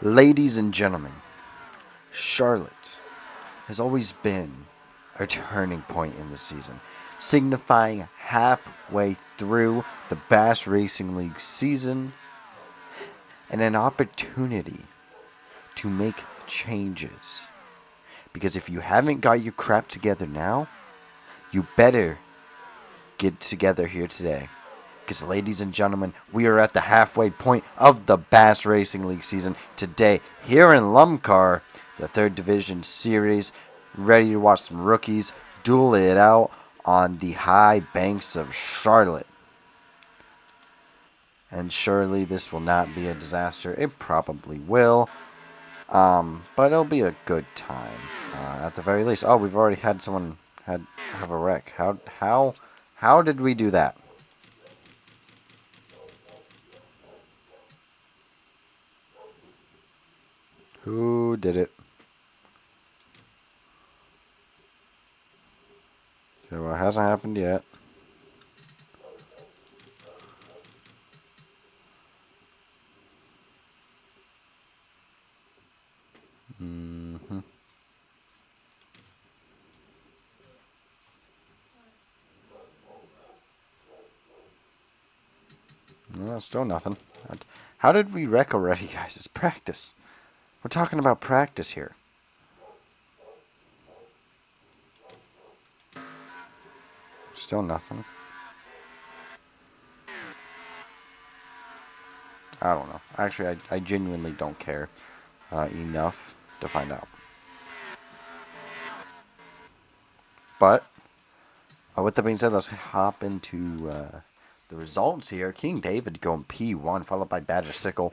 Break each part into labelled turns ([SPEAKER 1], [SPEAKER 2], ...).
[SPEAKER 1] Ladies and gentlemen, Charlotte has always been a turning point in the season, signifying halfway through the Bass Racing League season and an opportunity to make changes. Because if you haven't got your crap together now, you better get together here today. Because, ladies and gentlemen, we are at the halfway point of the Bass Racing League season today here in LUMCAR, the third division series, ready to watch some rookies duel it out on the high banks of Charlotte. And surely this will not be a disaster. It probably will, but it'll be a good time at the very least. Oh, we've already had someone have a wreck. How did we do that? Who did it? Okay, well, it hasn't happened yet. Mm-hmm. No, still nothing. How did we wreck already, guys? It's practice. We're talking about practice here. Still nothing. I don't know. Actually, I genuinely don't care enough to find out. But with that being said, let's hop into the results here. King David going P1, followed by Badger Sickle,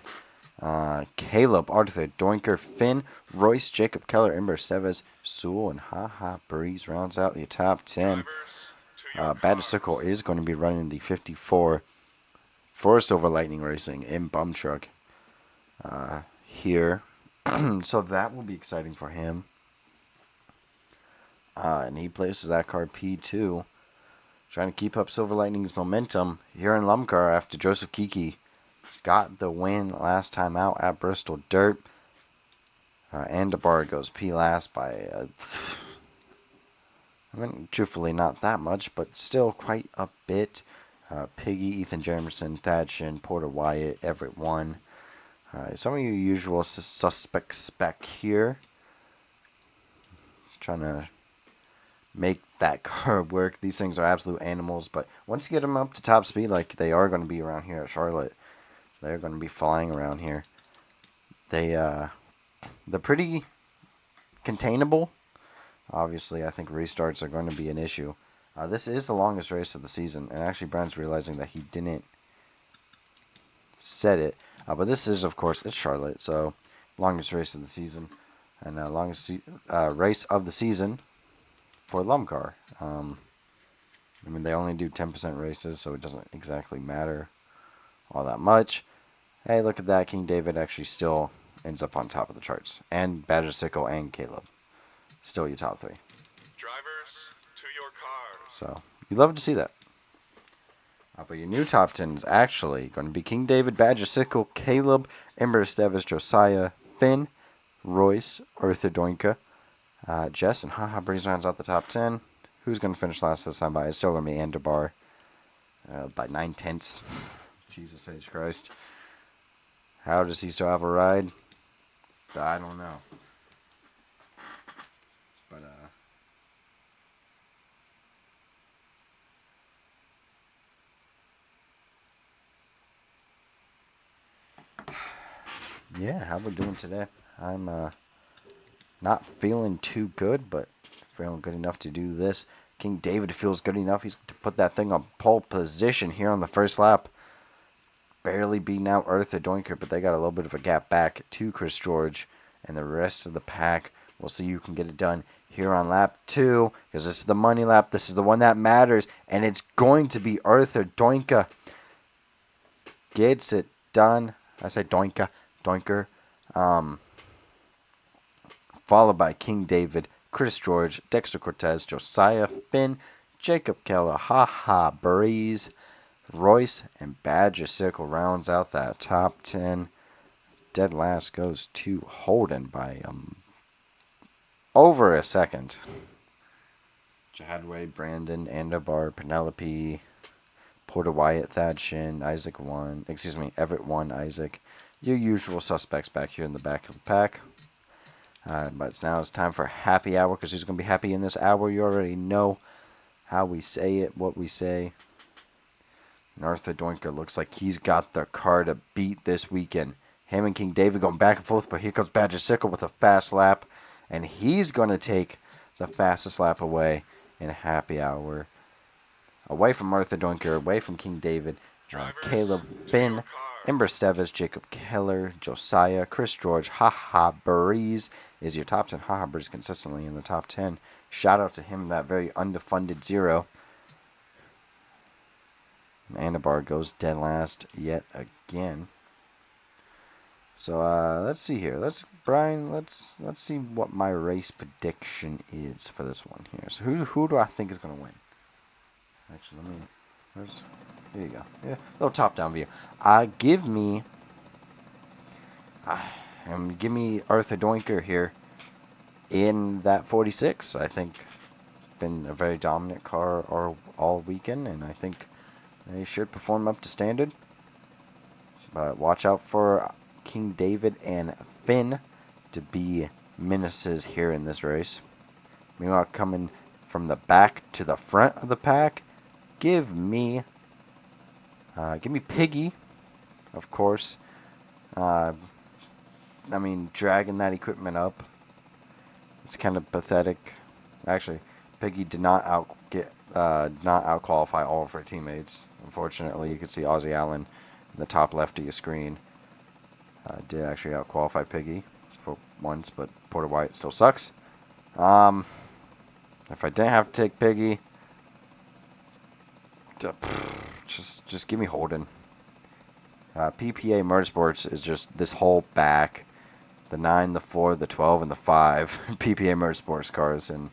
[SPEAKER 1] Caleb, Arthur, Doinker, Finn, Royce, Jacob, Keller, Ember, Steves, Sewell, and Haha Breeze rounds out the top 10. Badger Sickle is going to be running the 54 for Silver Lightning Racing in Bum Truck here. So that will be exciting for him. And he places that card P2. Trying to keep up Silver Lightning's momentum here in LUMCAR after Joseph Kiki got the win last time out at Bristol Dirt. Andabar goes P last by, truthfully not that much, but still quite a bit. Piggy, Ethan Jamerson, Thad Shin, Porter Wyatt, Everett 1. Some of your usual suspects back here. Trying to make that car work. These things are absolute animals, but once you get them up to top speed like they are going to be around here at Charlotte, they're going to be flying around here. They're pretty containable. Obviously, I think restarts are going to be an issue. This is the longest race of the season, and actually Brian's realizing that he didn't set it. But this is, of course, it's Charlotte, so longest race of the season, and longest race of the season for LUMCAR. They only do 10% races, so it doesn't exactly matter all that much. Hey, look at that. King David actually still ends up on top of the charts. And Badger Sickle and Caleb. Still your top three.
[SPEAKER 2] Drivers, to your cars.
[SPEAKER 1] So, you love to see that. But your new top 10 is actually going to be King David, Badger Sickle, Caleb, Ember Steves, Josiah, Finn, Royce, Arthur Doinka, Jess, and Haha Breeze rounds out the top 10. Who's going to finish last this time by? It's still going to be Andabar by 9/10. Jesus H. Christ. How does he still have a ride? I don't know. But, yeah, how we doing today? I'm not feeling too good, but feeling good enough to do this. King David feels good enough. He's to put that thing on pole position here on the first lap. Barely beating out Arthur Doinker, but they got a little bit of a gap back to Chris George and the rest of the pack. We'll see who can get it done here on lap 2, because this is the money lap. This is the one that matters, and it's going to be Arthur Doinka. Gets it done. I say Doinka. Doinker. Followed by King David, Chris George, Dexter Cortez, Josiah, Finn, Jacob Keller, Haha Breeze, Royce, and Badger Sickle rounds out that top 10. dead last goes to Holden by over a second. Jahadway, Brandon, Andabar, Penelope, Porter Wyatt, Thad Shin, Everett 1, Isaac. Your usual suspects back here in the back of the pack. But now it's time for happy hour, because who's going to be happy in this hour? You already know how we say it, what we say. And Arthur Doinker looks like he's got the car to beat this weekend. Him and King David going back and forth, but here comes Badger Sickle with a fast lap. And he's going to take the fastest lap away in happy hour. Away from Arthur Doinker, away from King David. Caleb Finn, Ember Steves, Jacob Keller, Josiah, Chris George, Haha Breeze is your top 10. Haha Breeze consistently in the top 10. Shout out to him, that very underfunded 0. And Andabar goes dead last yet again. So let's see here. Let's see what my race prediction is for this one here. So who do I think is gonna win? Actually, here you go. Yeah, little top down view. Give me Arthur Doinker here in that 46. I think been a very dominant car all weekend, and I think they should perform up to standard. But watch out for King David and Finn to be menaces here in this race. Meanwhile, coming from the back to the front of the pack, give me Piggy, of course. Dragging that equipment up, it's kind of pathetic. Actually, Piggy did not out qualify all of her teammates. Unfortunately, you can see Ozzy Allen in the top left of your screen. Did actually out qualify Piggy for once, but Porter Wyatt still sucks. If I didn't have to take Piggy, just give me Holden. PPA Motorsports is just this whole back. The 9, the 4, the 12, and the 5 PPA Motorsports cars, and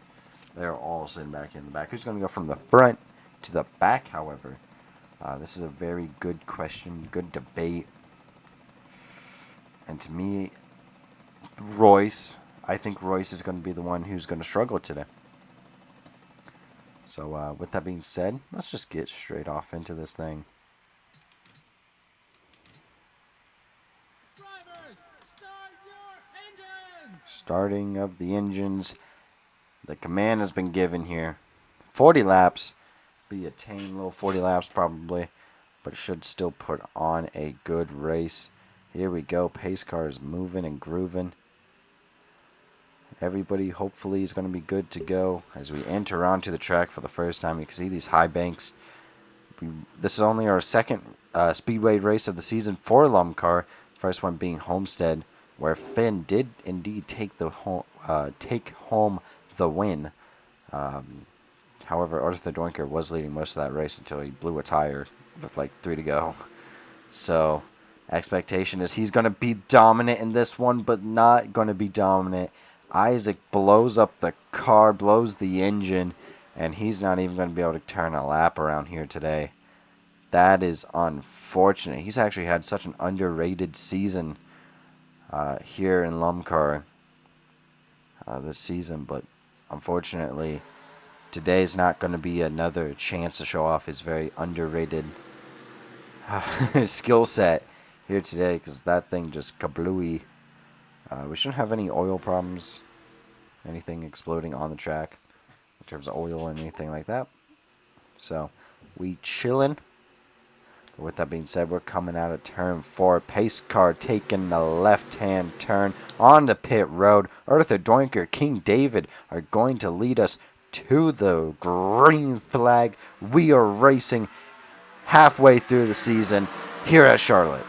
[SPEAKER 1] they're all sitting back in the back. Who's going to go from the front to the back, however? This is a very good question, good debate. And to me, I think Royce is going to be the one who's going to struggle today. So with that being said, let's just get straight off into this thing.
[SPEAKER 3] Drivers, start your engines!
[SPEAKER 1] Starting of the engines. The command has been given here. 40 laps. Be a tame little 40 laps probably, but should still put on a good race. Here we go. Pace car is moving and grooving. Everybody hopefully is going to be good to go as we enter onto the track for the first time. You can see these high banks. This is only our second speedway race of the season for LUMCAR. First one being Homestead, where Finn did indeed take home the win. However, Arthur Doinker was leading most of that race until he blew a tire with like 3 to go. So expectation is he's going to be dominant in this one, but not going to be dominant. Isaac blows up the car, blows the engine, and he's not even going to be able to turn a lap around here today. That is unfortunate. He's actually had such an underrated season here in LUMCAR this season, but unfortunately, today's not going to be another chance to show off his very underrated skill set here today, because that thing just kablooey. We shouldn't have any oil problems, anything exploding on the track in terms of oil or anything like that. So we chillin'. But with that being said, we're coming out of turn 4. Pace car taking the left-hand turn onto pit road. Arthur Doinker, King David are going to lead us to the green flag. We are racing halfway through the season here at Charlotte.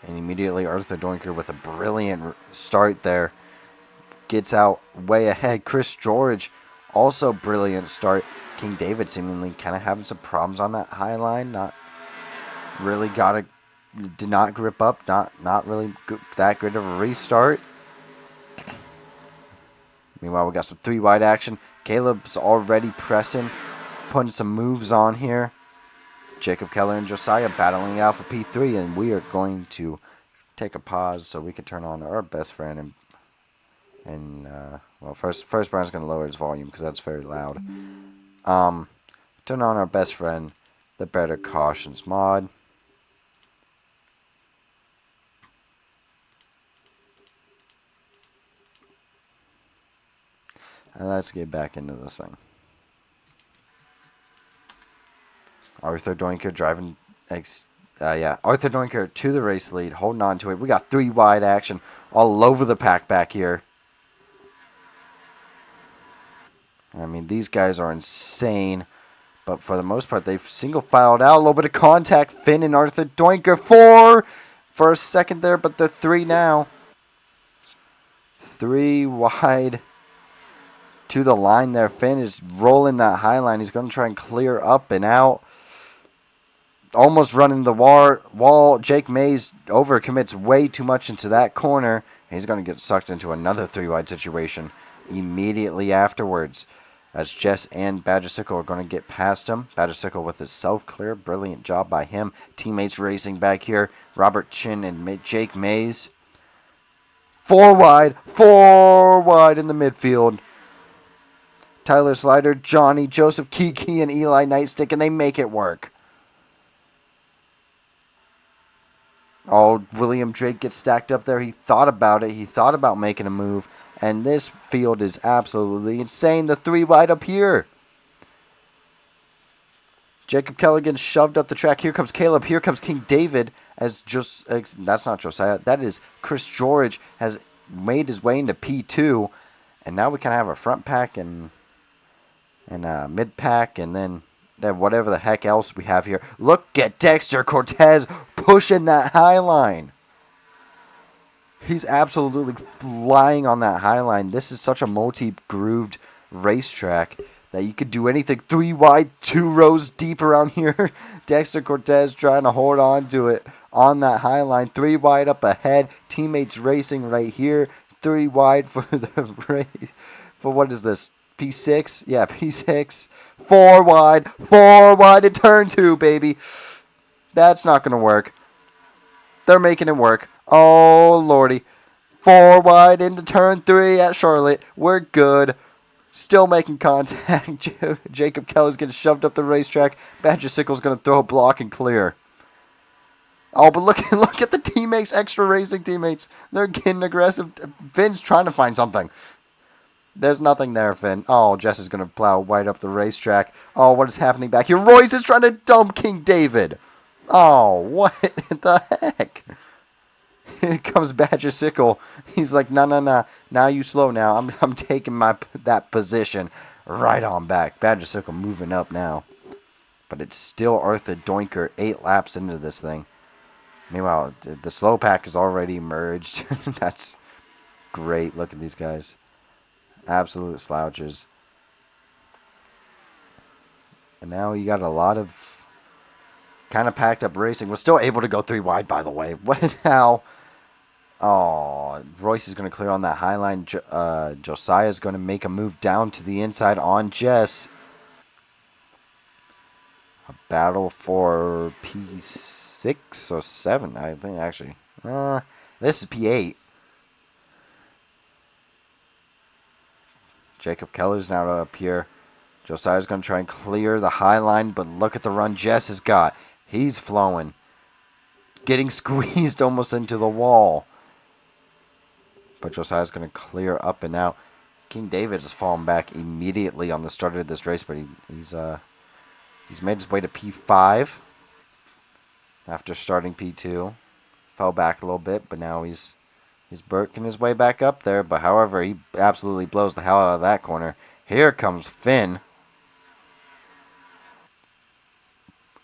[SPEAKER 1] And immediately Arthur Doinker with a brilliant start there gets out way ahead. Chris George also brilliant start. King David seemingly kind of having some problems on that high line. Did not grip up. Not really that good of a restart. Meanwhile, we got some 3 wide action. Caleb's already pressing, putting some moves on here. Jacob Keller and Josiah battling it out for P3, and we are going to take a pause so we can turn on our best friend well, first Brian's going to lower his volume because that's very loud. Turn on our best friend, the Better Cautions mod. And let's get back into this thing. Arthur Doinker driving Arthur Doinker to the race lead, holding on to it. We got 3 wide action all over the pack back here. I mean, these guys are insane. But for the most part, they've single filed out. A little bit of contact. Finn and Arthur Doinker. 4 for a second there, but they're 3 now. 3 wide to the line there. Finn is rolling that high line. He's going to try and clear up and out. Almost running the wall. Jake Mays overcommits way too much into that corner. He's going to get sucked into another 3 wide situation immediately afterwards, as Jess and Badgersicle are going to get past him. Badgersicle with his self-clear. Brilliant job by him. Teammates racing back here. Robert Chin and Jake Mays. 4 wide in the midfield. Tyler Slider, Johnny, Joseph Kiki, and Eli Nightstick, and they make it work. Oh, William Drake gets stacked up there. He thought about it. He thought about making a move. And this field is absolutely insane. The 3 wide up here. Jacob Keller gets shoved up the track. Here comes Caleb. Here comes King David. That's not Josiah. That is Chris George has made his way into P2. And now we can have a front pack and a mid pack. And then whatever the heck else we have here. Look at Dexter Cortez pushing that high line. He's absolutely flying on that high line. This is such a multi-grooved racetrack that you could do anything. 3 wide, 2 rows deep around here. Dexter Cortez trying to hold on to it on that high line. 3 wide up ahead. Teammates racing right here. 3 wide for the race. For what is this? P6? Yeah, P6. 4 wide in turn 2, baby. That's not going to work. They're making it work. Oh, lordy. 4 wide into turn 3 at Charlotte. We're good. Still making contact. Jacob Keller's getting shoved up the racetrack. Badgersickle's going to throw a block and clear. Oh, but look at the teammates, extra racing teammates. They're getting aggressive. Finn's trying to find something. There's nothing there, Finn. Oh, Jess is going to plow right up the racetrack. Oh, what is happening back here? Royce is trying to dump King David. Oh, what the heck? Here comes Badgersicle. He's like, no. Now you slow now. I'm taking that position right on back. Badgersicle moving up now. But it's still Arthur Doinker 8 laps into this thing. Meanwhile, the slow pack has already emerged. That's great. Look at these guys. Absolute slouches. And now you got a lot of kind of packed up racing. We're still able to go 3 wide, by the way. What now? Oh, Royce is going to clear on that high line. Josiah is going to make a move down to the inside on Jess. A battle for P6 or 7, I think, actually. This is P8. Jacob Keller's now up here. Josiah's going to try and clear the high line, but look at the run Jess has got. He's flowing. Getting squeezed almost into the wall. But Josiah's going to clear up and out. King David has fallen back immediately on the start of this race, but he's made his way to P5 after starting P2. Fell back a little bit, but now he's working his way back up there. But however, he absolutely blows the hell out of that corner. Here comes Finn.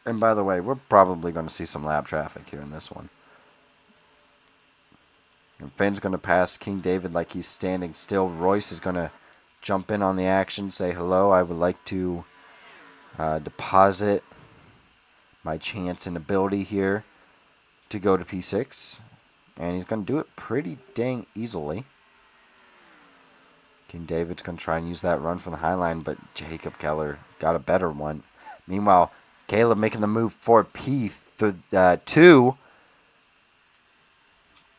[SPEAKER 1] And by the way, we're probably going to see some lap traffic here in this one. And Finn's going to pass King David like he's standing still. Royce is going to jump in on the action, say hello. I would like to deposit my chance and ability here to go to P6. And he's going to do it pretty dang easily. King David's going to try and use that run from the high line, but Jacob Keller got a better one. Meanwhile, Caleb making the move for P2.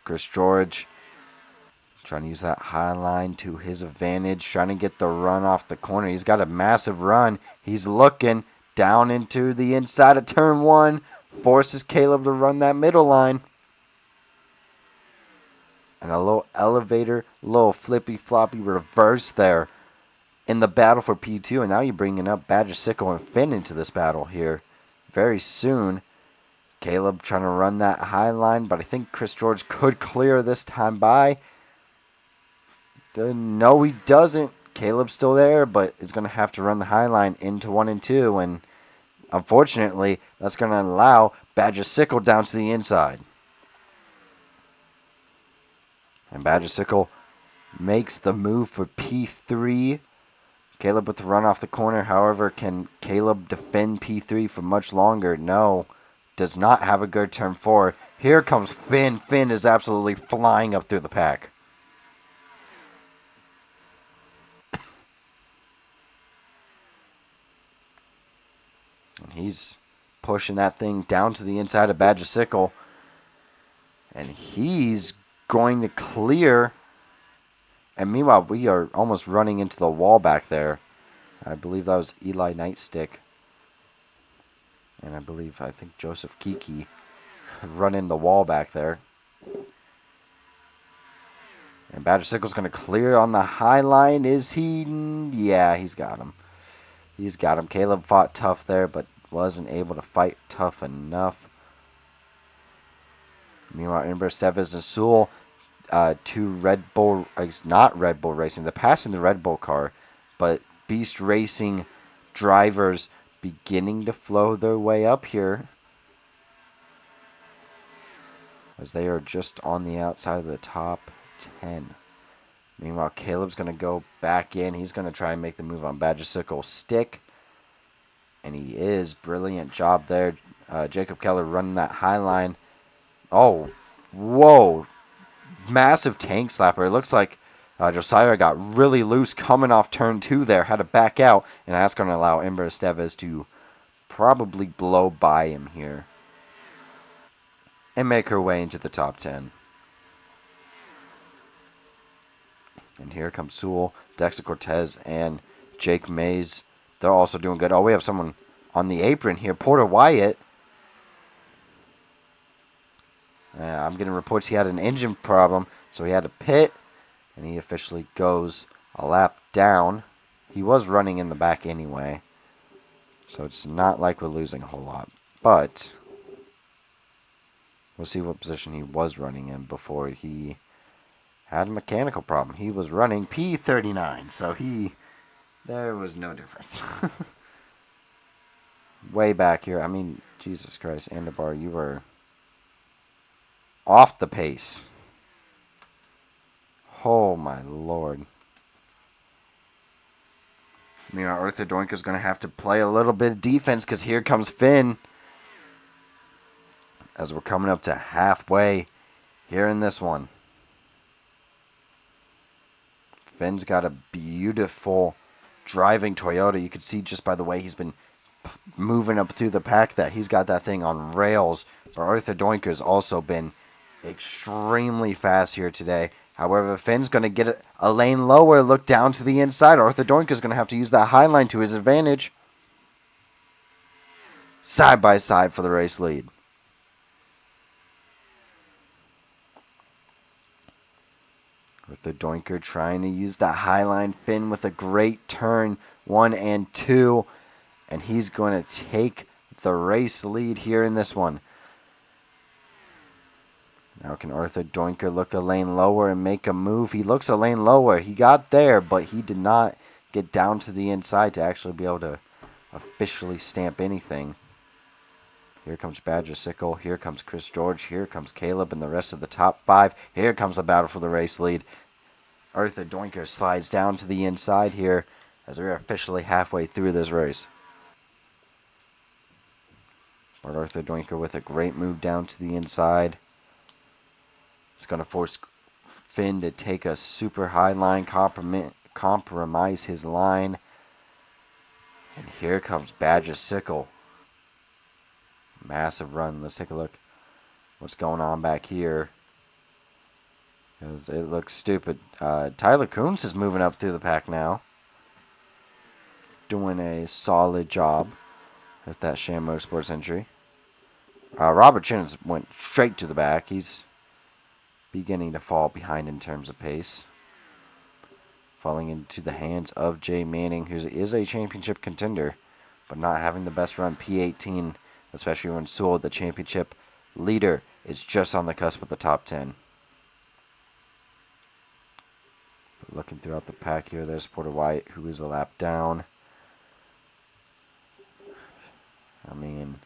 [SPEAKER 1] Chris George trying to use that high line to his advantage, trying to get the run off the corner. He's got a massive run. He's looking down into the inside of turn 1. Forces Caleb to run that middle line. And a little elevator, little flippy floppy reverse there in the battle for P2. And now you're bringing up Badger Sickle and Finn into this battle here very soon. Caleb trying to run that high line, but I think Chris George could clear this time by. No, he doesn't. Caleb's still there, but is going to have to run the high line into 1 and 2. And unfortunately, that's going to allow Badger Sickle down to the inside. And Badger Sickle makes the move for P3. Caleb with the run off the corner. However, can Caleb defend P3 for much longer? No. Does not have a good turn 4. Here comes Finn. Finn is absolutely flying up through the pack. And he's pushing that thing down to the inside of Badger Sickle. And he's going to clear. And meanwhile, we are almost running into the wall back there. I believe that was Eli Nightstick. And I think Joseph Kiki running the wall back there. And Badger Sickle's going to clear on the high line. Is he? Yeah, he's got him. He's got him. Caleb fought tough there, but wasn't able to fight tough enough. Meanwhile, Ember Steves and Sewell, two Red Bull, not Red Bull Racing, they're passing the Red Bull car, but Beast Racing drivers beginning to flow their way up here, as they are just on the outside of the top 10. Meanwhile, Caleb's going to go back in. He's going to try and make the move on Badger Sickle stick. And he is. Brilliant job there. Jacob Keller running that high line. Oh, whoa. Massive tank slapper. It looks like Josiah got really loose coming off turn 2 there. Had to back out. And that's going to allow Ember Esteves to probably blow by him here and make her way into the top 10. And here comes Sewell, Dexter Cortez, and Jake Mays. They're also doing good. Oh, we have someone on the apron here. Porter Wyatt. I'm getting reports he had an engine problem, so he had to pit, and he officially goes a lap down. He was running in the back anyway, so it's not like we're losing a whole lot. But we'll see what position he was running in before he had a mechanical problem. He was running P39, so there was no difference. Way back here. I mean, Jesus Christ, Andabar, you were off the pace. Oh, my Lord. Meanwhile, Arthur Doinker's going to have to play a little bit of defense because here comes Finn. As we're coming up to halfway here in this one. Finn's got a beautiful driving Toyota. You could see just by the way he's been moving up through the pack that he's got that thing on rails. But Arthur Doinker's also been extremely fast here today. However, Finn's going to get a lane lower, look down to the inside. Arthur Doinker's going to have to use that high line to his advantage. Side by side for the race lead. Arthur Doinker trying to use that high line. Finn with a great turn 1 and 2. And he's going to take the race lead here in this one. Now can Arthur Doinker look a lane lower and make a move? He looks a lane lower. He got there, but he did not get down to the inside to actually be able to officially stamp anything. Here comes Badger Sickle. Here comes Chris George. Here comes Caleb and the rest of the top 5. Here comes the battle for the race lead. Arthur Doinker slides down to the inside here as we're officially halfway through this race. But Arthur Doinker with a great move down to the inside. It's going to force Finn to take a super high line, compromise his line. And here comes Badger Sickle. massive run. Let's take a look what's going on back here, because it looks stupid. Tyler Coons is moving up through the pack now, doing a solid job with that Sham Motorsports entry. Robert Chins went straight to the back. He's beginning to fall behind in terms of pace, falling into the hands of Jay Manning, who is a championship contender, but not having the best run. P18, especially when Sewell, the championship leader, is just on the cusp of the top 10. But looking throughout the pack here, there's Porter White, who is a lap down. I mean,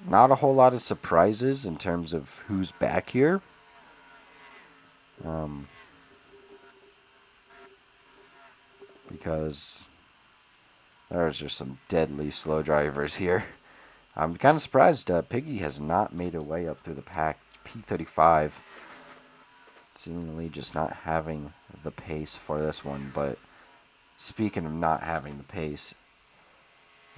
[SPEAKER 1] not a whole lot of surprises in terms of who's back here. Because there's just some deadly slow drivers here. I'm kind of surprised Piggy has not made her way up through the pack. P35 seemingly just not having the pace for this one. But speaking of not having the pace,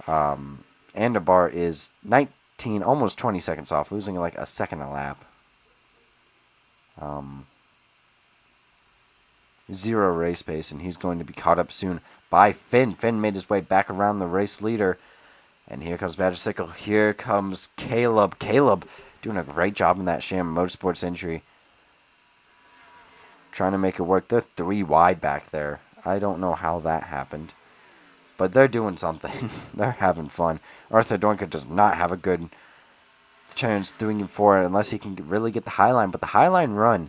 [SPEAKER 1] Andabar is 19, almost 20 seconds off, losing like a second a lap. Zero race pace, and he's going to be caught up soon by Finn. Finn made his way back around the race leader, and here comes Badger Sickle. Here comes Caleb. Caleb doing a great job in that Sham Motorsports entry, trying to make it work. They're 3 wide back there. I don't know how that happened, but they're doing something. They're having fun. Arthur Doinker does not have a good chance 3 and 4 unless he can really get the high line, but the high line run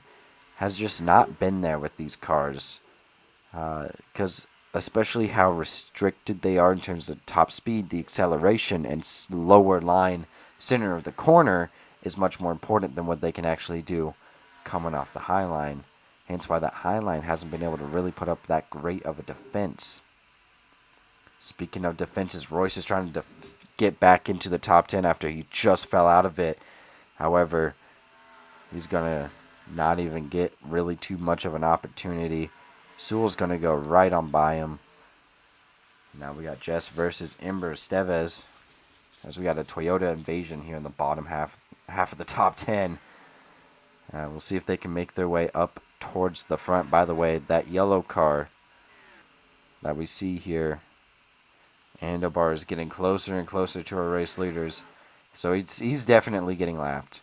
[SPEAKER 1] has just not been there with these cars, because especially how restricted they are in terms of top speed, the acceleration and lower line center of the corner is much more important than what they can actually do coming off the high line. Hence why that high line hasn't been able to really put up that great of a defense. Speaking of defenses, Royce is trying to get back into the top 10 after he just fell out of it. However, he's going to not even get really too much of an opportunity. Sewell's going to go right on by him. Now we got Jess versus Ember Estevez, as we got a Toyota invasion here in the bottom half of the top 10. We'll see if they can make their way up towards the front. By the way, that yellow car that we see here, Andobar, is getting closer and closer to our race leaders. So he's definitely getting lapped.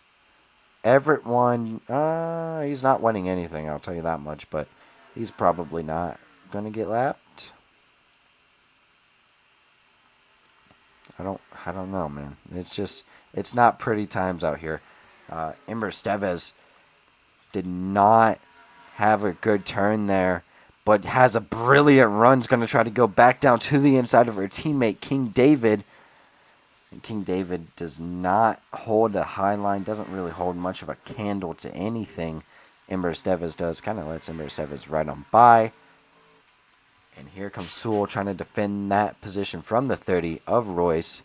[SPEAKER 1] Everett won. He's not winning anything, I'll tell you that much, but he's probably not going to get lapped. I don't know, man. It's not pretty times out here. Ember Estevez did not have a good turn there, but has a brilliant run. Is going to try to go back down to the inside of her teammate, King David. And King David does not hold a high line, doesn't really hold much of a candle to anything Ember Estevez does. Kind of lets Ember Estevez right on by. And here comes Sewell trying to defend that position from the 30 of Royce.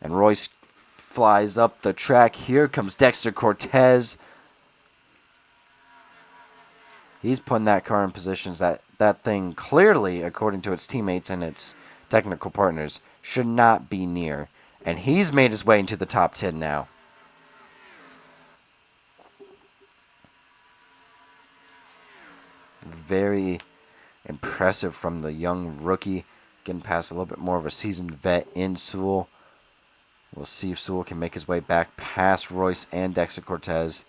[SPEAKER 1] And Royce flies up the track. Here comes Dexter Cortez. He's putting that car in positions that thing clearly, according to its teammates and its technical partners, should not be near. And he's made his way into the top 10 now. Very impressive from the young rookie. Getting past a little bit more of a seasoned vet in Sewell. We'll see if Sewell can make his way back past Royce and Dexter Cortez.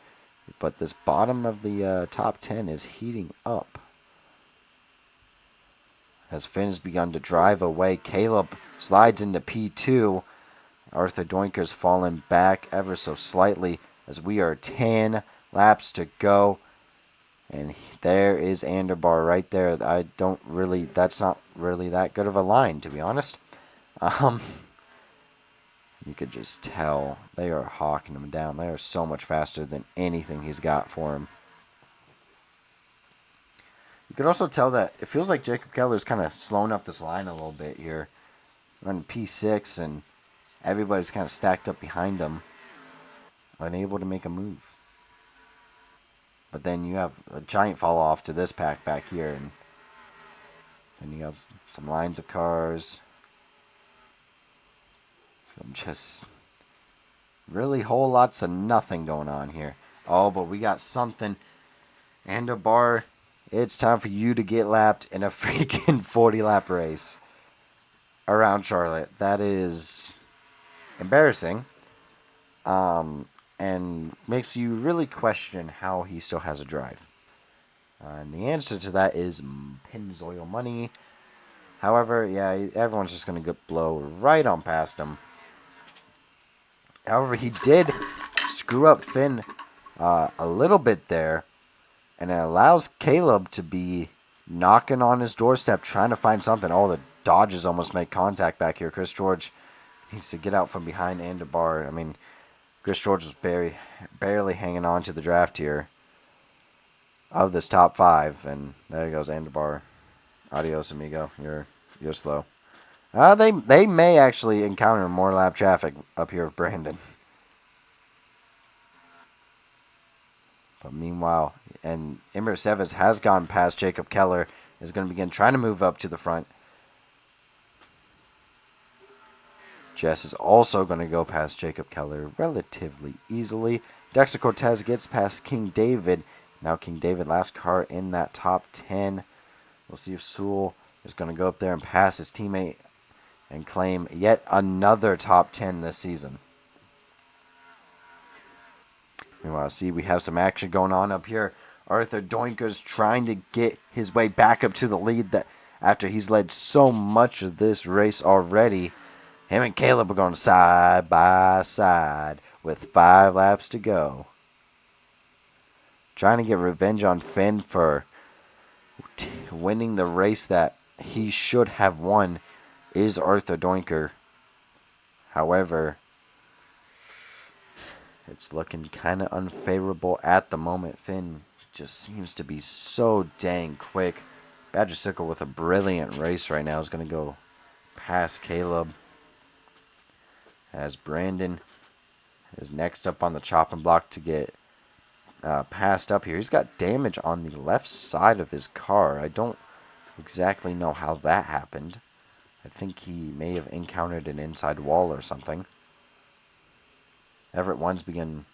[SPEAKER 1] But this bottom of the top 10 is heating up, as Finn has begun to drive away. Caleb slides into P2. Arthur Doinker's fallen back ever so slightly, as we are 10 laps to go. And there is Anderbar right there. That's not really that good of a line, to be honest. You could just tell they are hawking him down. They are so much faster than anything he's got for him. You could also tell that it feels like Jacob Keller is kind of slowing up this line a little bit here. Running P6, and everybody's kind of stacked up behind him, unable to make a move. But then you have a giant fall off to this pack back here, and then you have some lines of cars. Just really whole lots of nothing going on here. Oh, but we got something. And a bar. It's time for you to get lapped in a freaking 40-lap race around Charlotte. That is embarrassing. And makes you really question how he still has a drive. And the answer to that is Pennzoil money. However, yeah, everyone's just going to blow right on past him. However, he did screw up Finn a little bit there. And it allows Caleb to be knocking on his doorstep trying to find something. Oh, the Dodgers almost make contact back here. Chris George needs to get out from behind Andabar. I mean, Chris George was barely hanging on to the draft here of this top 5. And there goes Andabar. Adios, amigo. You're slow. They may actually encounter more lap traffic up here with Brandon. But meanwhile, and Emir Estevez has gone past Jacob Keller, is going to begin trying to move up to the front. Jess is also going to go past Jacob Keller relatively easily. Dexter Cortez gets past King David. Now King David, last car in that top 10. We'll see if Sewell is going to go up there and pass his teammate and claim yet another top 10 this season. Meanwhile, see, we have some action going on up here. Arthur Doinker's trying to get his way back up to the lead that after he's led so much of this race already. Him and Caleb are going side by side with 5 laps to go. Trying to get revenge on Finn for winning the race that he should have won is Arthur Doinker. However, it's looking kind of unfavorable at the moment. Finn just seems to be so dang quick. Badger Sickle with a brilliant race right now is going to go past Caleb. As Brandon is next up on the chopping block to get passed up here. He's got damage on the left side of his car. I don't exactly know how that happened. I think he may have encountered an inside wall or something. Everett Ones began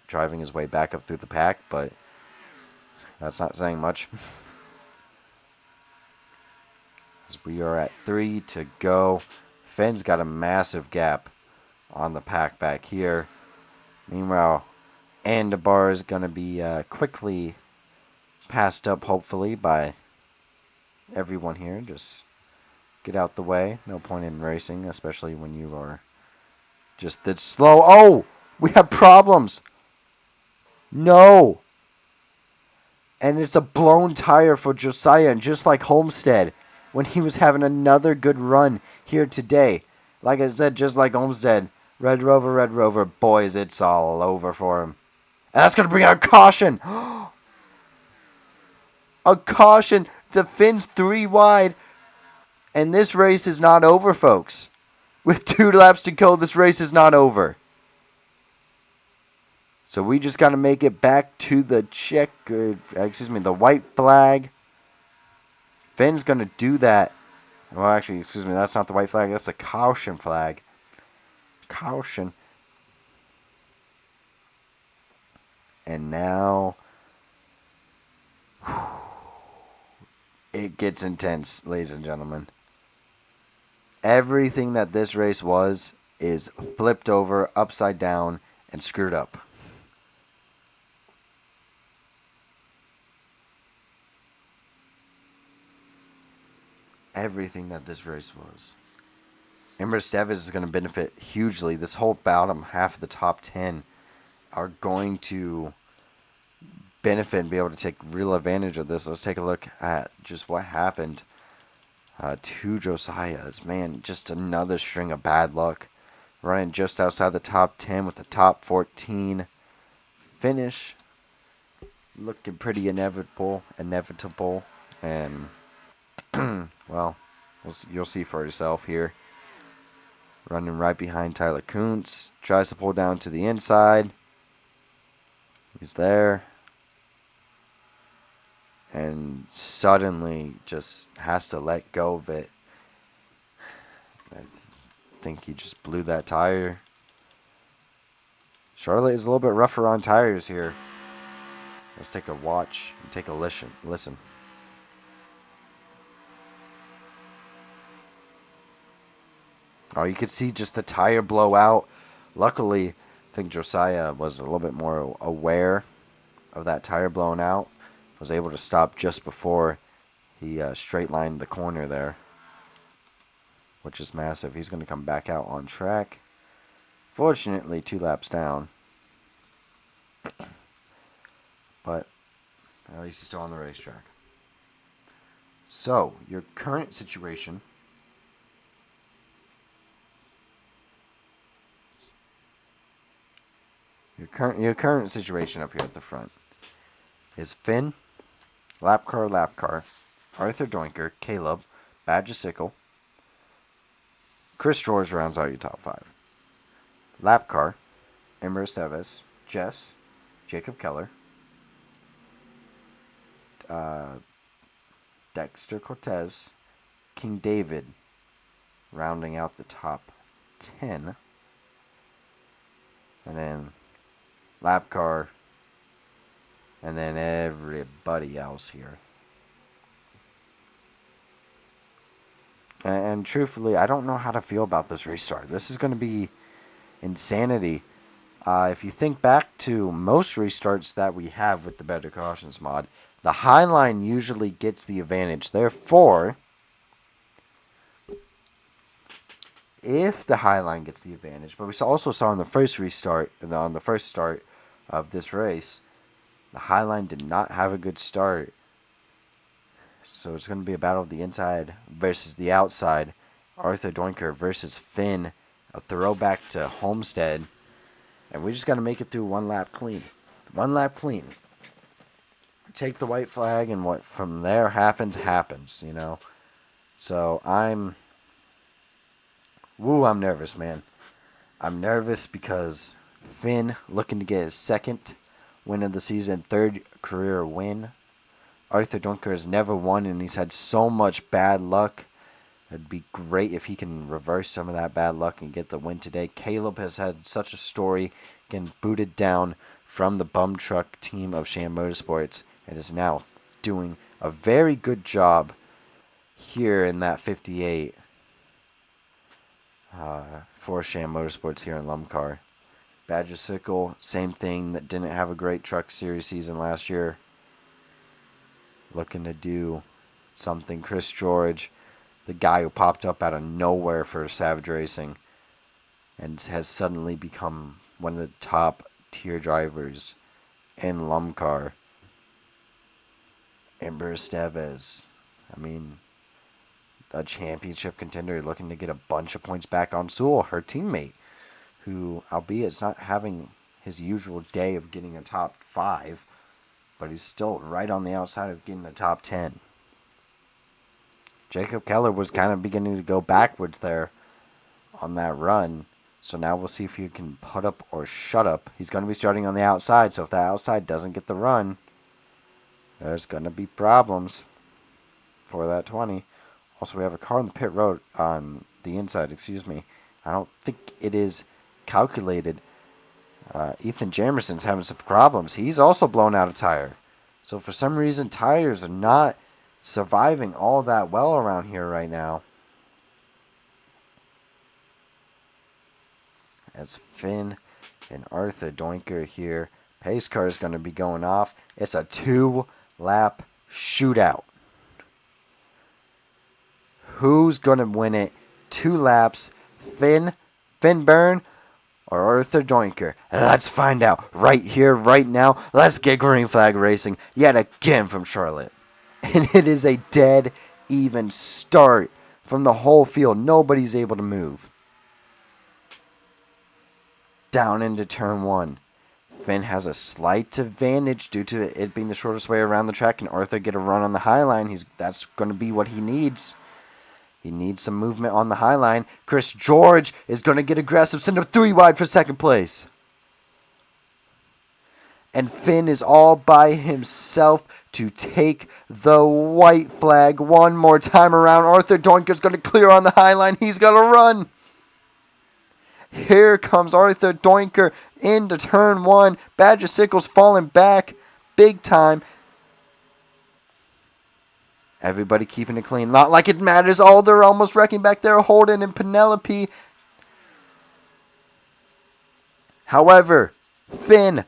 [SPEAKER 1] driving his way back up through the pack, but that's not saying much. As we are at 3 to go. Finn's got a massive gap on the pack back here. Meanwhile, Andabar is going to be quickly passed up, hopefully, by everyone here. Just get out the way. No point in racing, especially when you are just that slow. Oh! We have problems! No! And it's a blown tire for Josiah, and just like Homestead, when he was having another good run here today. Like I said, just like Homestead, Red Rover, boys, it's all over for him. And that's going to bring out a caution! A caution! The Finn's 3 wide. And this race is not over, folks. With 2 laps to go, this race is not over. So we just got to make it back to the the white flag. Finn's going to do that. Well, actually, that's not the white flag. That's the caution flag. Caution. And now it gets intense, ladies and gentlemen. Everything that this race was is flipped over, upside down, and screwed up. Everything that this race was. Ember Stevens is going to benefit hugely. This whole bottom half of the top 10 are going to benefit and be able to take real advantage of this. Let's take a look at just what happened to Josiah's. Man, just another string of bad luck. Running just outside the top 10 with the top 14 finish. Looking pretty inevitable. And, well, you'll see for yourself here. Running right behind Tyler Kuntz. Tries to pull down to the inside. He's there. And suddenly just has to let go of it. I think he just blew that tire. Charlotte is a little bit rougher on tires here. Let's take a watch and take a listen. Oh, you could see just the tire blow out. Luckily, I think Josiah was a little bit more aware of that tire blowing out. Was able to stop just before he straight lined the corner there, which is massive. He's going to come back out on track. Fortunately, 2 laps down. But at least he's still on the racetrack. So, your current situation. Your current situation up here at the front is Finn, LAPCAR, Arthur Doinker, Caleb, Badgesicle, Chris George rounds out your top 5. LAPCAR, Ember Esteves, Jess, Jacob Keller, Dexter Cortez, King David, rounding out the top 10. And then LAPCAR, and then everybody else here. And truthfully, I don't know how to feel about this restart. This is going to be insanity. If you think back to most restarts that we have with the Better Cautions mod, the Highline usually gets the advantage. Therefore, if the Highline gets the advantage, but we also saw in the first restart, on the first start of this race, the Highline did not have a good start. So it's going to be a battle of the inside versus the outside. Arthur Doinker versus Finn. A throwback to Homestead. And we just got to make it through 1 lap clean. 1 lap clean. Take the white flag, and what from there happens, you know. So I'm nervous, man. I'm nervous because Finn looking to get his 2nd win of the season, 3rd career win. Arthur Doinker has never won, and he's had so much bad luck. It'd be great if he can reverse some of that bad luck and get the win today. Caleb has had such a story, getting booted down from the bum truck team of Sham Motorsports, and is now doing a very good job here in that 58 for Sham Motorsports here in LUMCAR. Badgesicle, same thing, that didn't have a great truck series season last year. Looking to do something. Chris George, the guy who popped up out of nowhere for Savage Racing and has suddenly become one of the top tier drivers in LUMCAR. Ember Esteves, I mean, a championship contender looking to get a bunch of points back on Sewell, her teammate, who, albeit is not having his usual day of getting a top 5, but he's still right on the outside of getting the top 10. Jacob Keller was kind of beginning to go backwards there on that run. So now we'll see if he can put up or shut up. He's going to be starting on the outside, so if the outside doesn't get the run, there's going to be problems for that 20. Also, we have a car on the pit road on the inside, I don't think it is calculated. Ethan Jamerson's having some problems. He's also blown out a tire. So for some reason, tires are not surviving all that well around here right now. As Finn and Arthur Doinker here. Pace car is going to be going off. It's a 2-lap shootout. Who's going to win it? 2 laps. Finn Byrne, or Arthur Doinker? Let's find out right here, right now. Let's get green flag racing yet again from Charlotte. And it is a dead even start from the whole field. Nobody's able to move. Down into turn 1. Finn has a slight advantage due to it being the shortest way around the track, and Arthur get a run on the high line. That's going to be what he needs. He needs some movement on the high line. Chris George is going to get aggressive, send him 3 wide for 2nd place. And Finn is all by himself to take the white flag one more time around. Arthur Doinker's going to clear on the high line. He's going to run. Here comes Arthur Doinker into turn 1. Badger Sickles falling back big time. Everybody keeping it clean. Not like it matters. Oh, they're almost wrecking back there. Holden and Penelope. However, Finn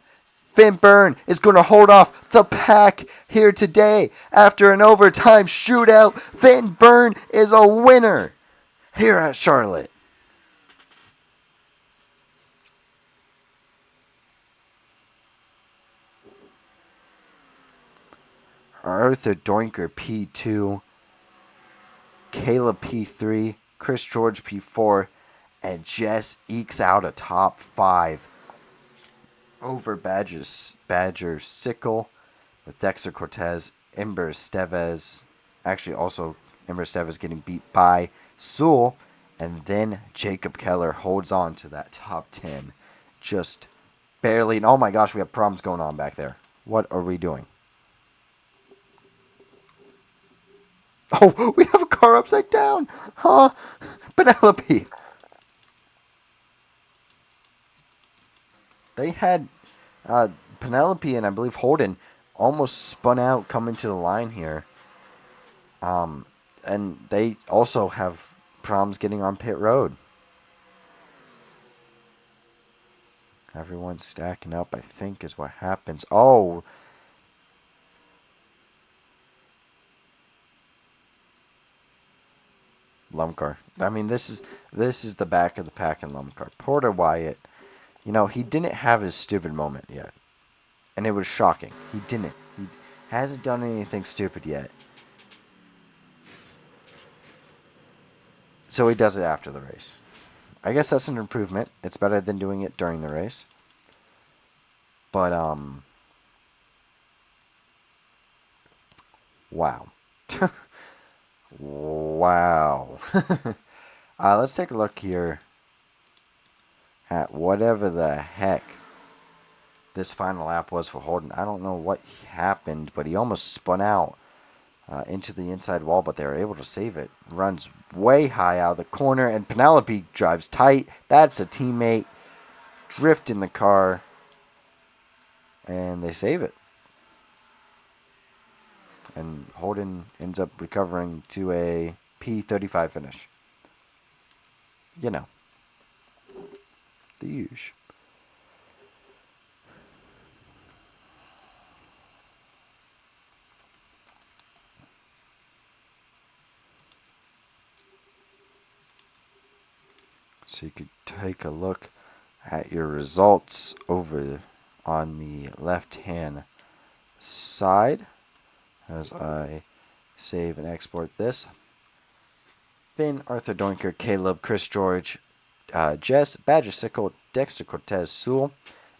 [SPEAKER 1] Byrne is going to hold off the pack here today. After an overtime shootout, Finn Byrne is a winner here at Charlotte. Arthur Doinker P2, Caleb P3, Chris George P4, and Jess ekes out a top 5 over Badger Sickle with Dexter Cortez, Ember Estevez. Actually, also Ember Estevez getting beat by Sewell. And then Jacob Keller holds on to that top 10. Just barely. And oh my gosh, we have problems going on back there. What are we doing? Oh, we have a car upside down. Huh? Penelope. They had Penelope and I believe Holden almost spun out coming to the line here. And they also have problems getting on pit road. Everyone's stacking up, I think, is what happens. Oh. LUMCAR. I mean, this is the back of the pack in LUMCAR. Porter Wyatt, he didn't have his stupid moment yet. And it was shocking. He didn't. He hasn't done anything stupid yet. So he does it after the race. I guess that's an improvement. It's better than doing it during the race. But, wow. Wow. Let's take a look here at whatever the heck this final lap was for Holden. I don't know what happened, but he almost spun out into the inside wall, but they were able to save it. Runs way high out of the corner, and Penelope drives tight. That's a teammate. Drift in the car, and they save it. And Holden ends up recovering to a P35 finish. The usual. So you could take a look at your results over on the left-hand side as I save and export this. Finn, Arthur Doinker, Caleb, Chris George, Jess, Badger Sickle, Dexter Cortez, Sewell,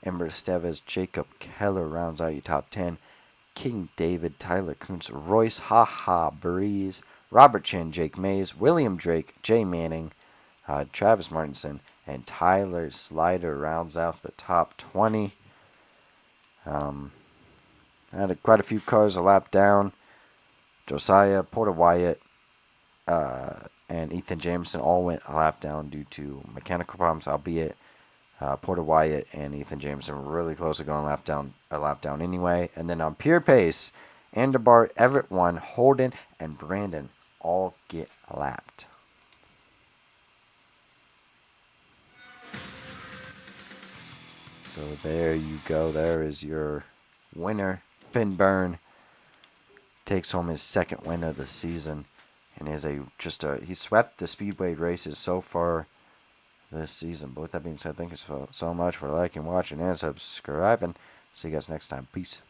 [SPEAKER 1] Ember Estevez, Jacob Keller rounds out your top 10. King David, Tyler Kuntz, Royce, Haha Breeze, Robert Chin, Jake Mays, William Drake, Jay Manning, Travis Martinson, and Tyler Slider rounds out the top 20. I had quite a few cars a lap down. Josiah, Porter Wyatt, and Ethan Jameson all went a lap down due to mechanical problems, albeit Porter Wyatt and Ethan Jameson were really close to going a lap down anyway. And then on pure pace, Anderbar, Everett 1, Holden, and Brandon all get lapped. So there you go. There is your winner. Finn Byrne takes home his second win of the season, and is he swept the speedway races so far this season. But with that being said, thank you so much for liking, watching, and subscribing. See you guys next time. Peace.